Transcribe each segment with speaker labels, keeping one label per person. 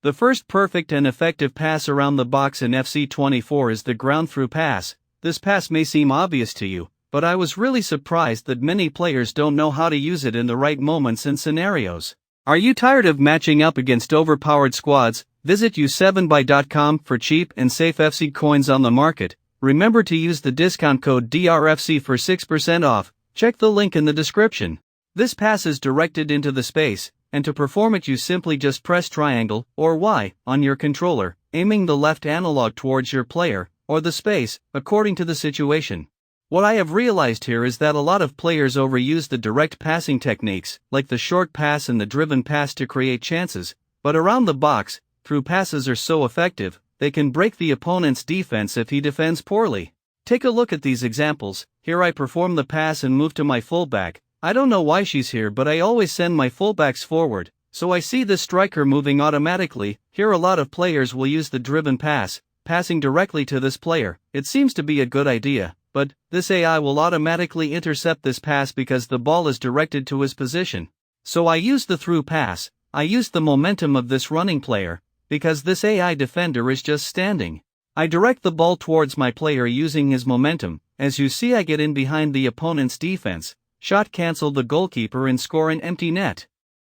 Speaker 1: The first perfect and effective pass around the box in FC24 is the ground-through pass. This pass may seem obvious to you, but I was really surprised that many players don't know how to use it in the right moments and scenarios. Are you tired of matching up against overpowered squads? Visit u7buy.com for cheap and safe FC coins on the market. Remember to use the discount code DRFC for 6% off. Check the link in the description. This pass is directed into the space, and to perform it you simply just press triangle or Y on your controller, aiming the left analog towards your player, or the space, according to the situation. What I have realized here is that a lot of players overuse the direct passing techniques, like the short pass and the driven pass to create chances, but around the box, through passes are so effective, they can break the opponent's defense if he defends poorly. Take a look at these examples. Here I perform the pass and move to my fullback. I don't know why she's here, but I always send my fullbacks forward, so I see the striker moving automatically. Here a lot of players will use the driven pass, passing directly to this player. It seems to be a good idea, but this AI will automatically intercept this pass because the ball is directed to his position. So I use the through pass. I use the momentum of this running player, because this AI defender is just standing. I direct the ball towards my player using his momentum. As you see, I get in behind the opponent's defense, shot cancel the goalkeeper and score an empty net.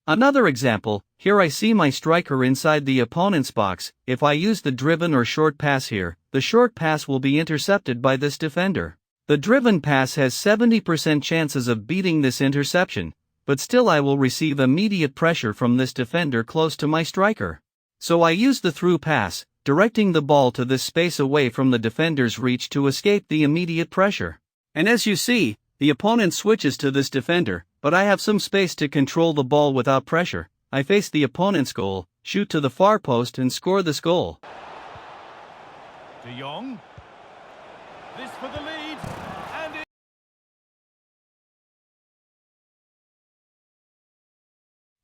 Speaker 1: Another example, here I see my striker inside the opponent's box. If I use the driven or short pass here, the short pass will be intercepted by this defender. The driven pass has 70% chances of beating this interception, but still I will receive immediate pressure from this defender close to my striker. So I use the through pass, directing the ball to this space away from the defender's reach to escape the immediate pressure. And as you see, the opponent switches to this defender, but I have some space to control the ball without pressure. I face the opponent's goal, shoot to the far post and score this goal.
Speaker 2: De Jong. This for the lead. And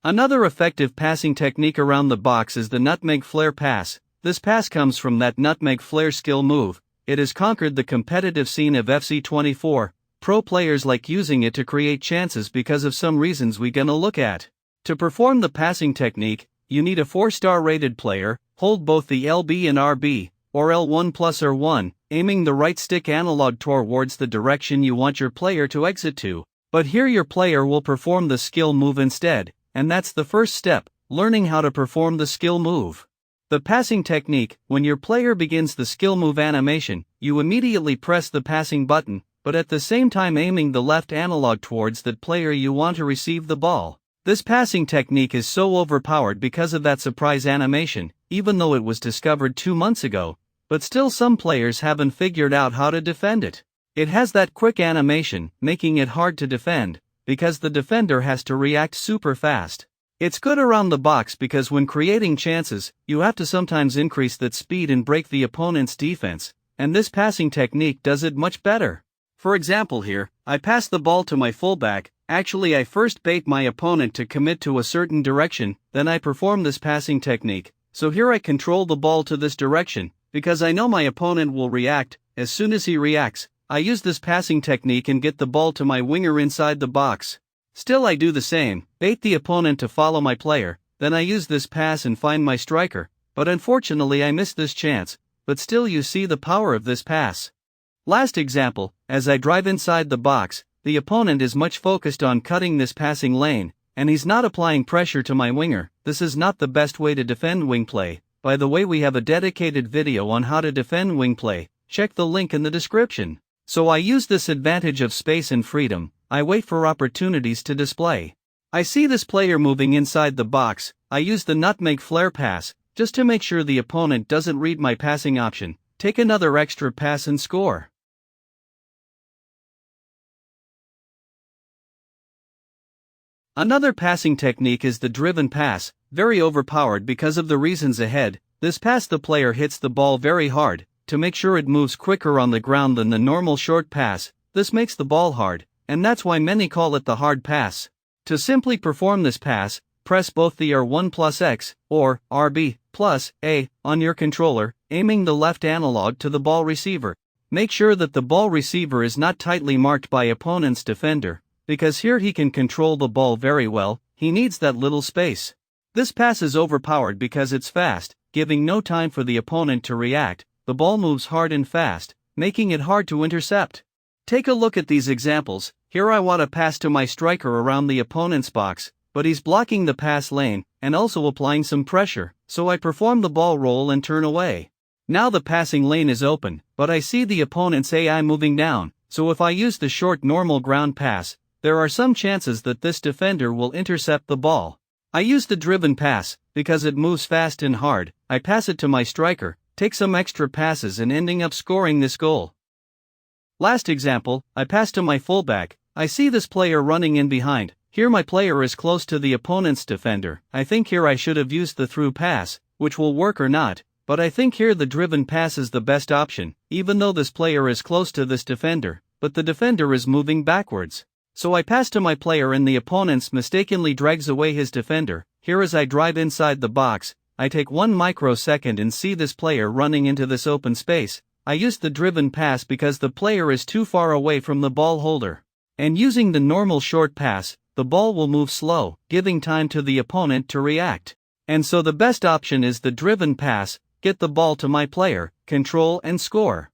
Speaker 1: Another effective passing technique around the box is the nutmeg flare pass. This pass comes from that nutmeg flare skill move. It has conquered the competitive scene of FC24. Pro players like using it to create chances because of some reasons we're gonna look at. To perform the passing technique, you need a 4-star rated player. Hold both the LB and RB, or L1 plus R1, aiming the right stick analog towards the direction you want your player to exit to. But here your player will perform the skill move instead, and that's the first step, learning how to perform the skill move. The passing technique, when your player begins the skill move animation, you immediately press the passing button, but at the same time aiming the left analog towards that player you want to receive the ball. This passing technique is so overpowered because of that surprise animation, even though it was discovered 2 months ago, but still some players haven't figured out how to defend it. It has that quick animation, making it hard to defend, because the defender has to react super fast. It's good around the box because when creating chances, you have to sometimes increase that speed and break the opponent's defense, and this passing technique does it much better. For example here, I pass the ball to my fullback. Actually I first bait my opponent to commit to a certain direction, then I perform this passing technique. So here I control the ball to this direction, because I know my opponent will react. As soon as he reacts, I use this passing technique and get the ball to my winger inside the box. Still I do the same, bait the opponent to follow my player, then I use this pass and find my striker, but unfortunately I missed this chance, but still you see the power of this pass. Last example, as I drive inside the box, the opponent is much focused on cutting this passing lane, and he's not applying pressure to my winger. This is not the best way to defend wing play. By the way, we have a dedicated video on how to defend wing play. Check the link in the description. So I use this advantage of space and freedom. I wait for opportunities to display. I see this player moving inside the box. I use the nutmeg flare pass, just to make sure the opponent doesn't read my passing option. Take another extra pass and score. Another passing technique is the driven pass, very overpowered because of the reasons ahead. This pass the player hits the ball very hard, to make sure it moves quicker on the ground than the normal short pass. This makes the ball hard, and that's why many call it the hard pass. To simply perform this pass, press both the R1 plus X, or RB plus A, on your controller, aiming the left analog to the ball receiver. Make sure that the ball receiver is not tightly marked by opponent's defender, because here he can control the ball very well. He needs that little space. This pass is overpowered because it's fast, giving no time for the opponent to react. The ball moves hard and fast, making it hard to intercept. Take a look at these examples. Here I want to pass to my striker around the opponent's box, but he's blocking the pass lane and also applying some pressure, so I perform the ball roll and turn away. Now the passing lane is open, but I see the opponent's AI moving down, so if I use the short normal ground pass, there are some chances that this defender will intercept the ball. I use the driven pass, because it moves fast and hard. I pass it to my striker, take some extra passes and ending up scoring this goal. Last example, I pass to my fullback. I see this player running in behind. Here my player is close to the opponent's defender. I think here I should have used the through pass, which will work or not, but I think here the driven pass is the best option, even though this player is close to this defender, but the defender is moving backwards. So I pass to my player and the opponent mistakenly drags away his defender. Here as I drive inside the box, I take 1 microsecond and see this player running into this open space. I use the driven pass because the player is too far away from the ball holder. And using the normal short pass, the ball will move slow, giving time to the opponent to react. And so the best option is the driven pass, get the ball to my player, control and score.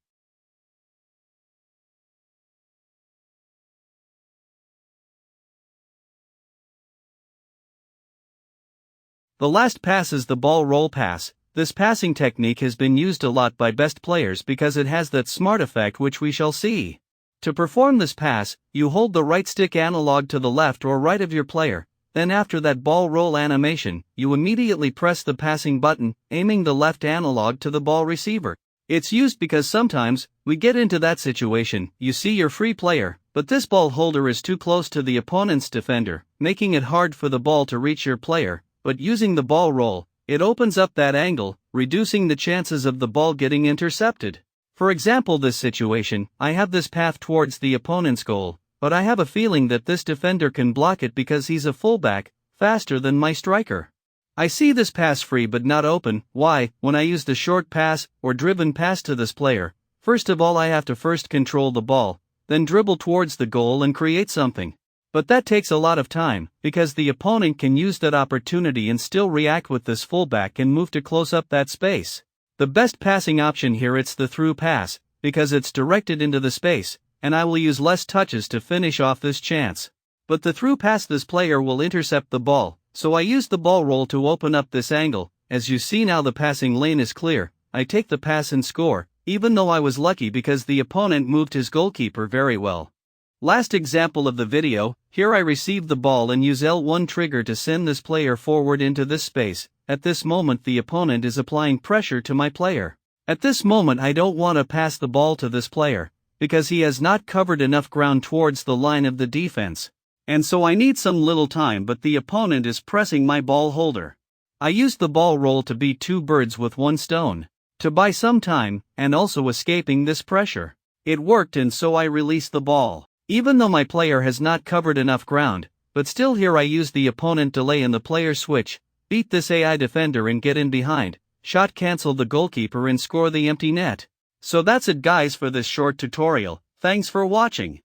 Speaker 1: The last pass is the ball roll pass. This passing technique has been used a lot by best players because it has that smart effect which we shall see. To perform this pass, you hold the right stick analog to the left or right of your player, then after that ball roll animation, you immediately press the passing button, aiming the left analog to the ball receiver. It's used because sometimes, we get into that situation, you see your free player, but this ball holder is too close to the opponent's defender, making it hard for the ball to reach your player. But using the ball roll, it opens up that angle, reducing the chances of the ball getting intercepted. For example, this situation, I have this path towards the opponent's goal, but I have a feeling that this defender can block it because he's a fullback, faster than my striker. I see this pass free but not open. Why? When I use the short pass or driven pass to this player, first of all I have to first control the ball, then dribble towards the goal and create something. But that takes a lot of time, because the opponent can use that opportunity and still react with this fullback and move to close up that space. The best passing option here it's the through pass, because it's directed into the space, and I will use less touches to finish off this chance. But the through pass this player will intercept the ball, so I use the ball roll to open up this angle. As you see now the passing lane is clear, I take the pass and score, even though I was lucky because the opponent moved his goalkeeper very well. Last example of the video, here I receive the ball and use L1 trigger to send this player forward into this space. At this moment the opponent is applying pressure to my player. At this moment I don't want to pass the ball to this player, because he has not covered enough ground towards the line of the defense. And so I need some little time but the opponent is pressing my ball holder. I use the ball roll to beat 2 birds with 1 stone. To buy some time, and also escaping this pressure. It worked and so I release the ball. Even though my player has not covered enough ground, but still here I use the opponent delay and the player switch, beat this AI defender and get in behind, shot cancel the goalkeeper and score the empty net. So that's it guys for this short tutorial, thanks for watching.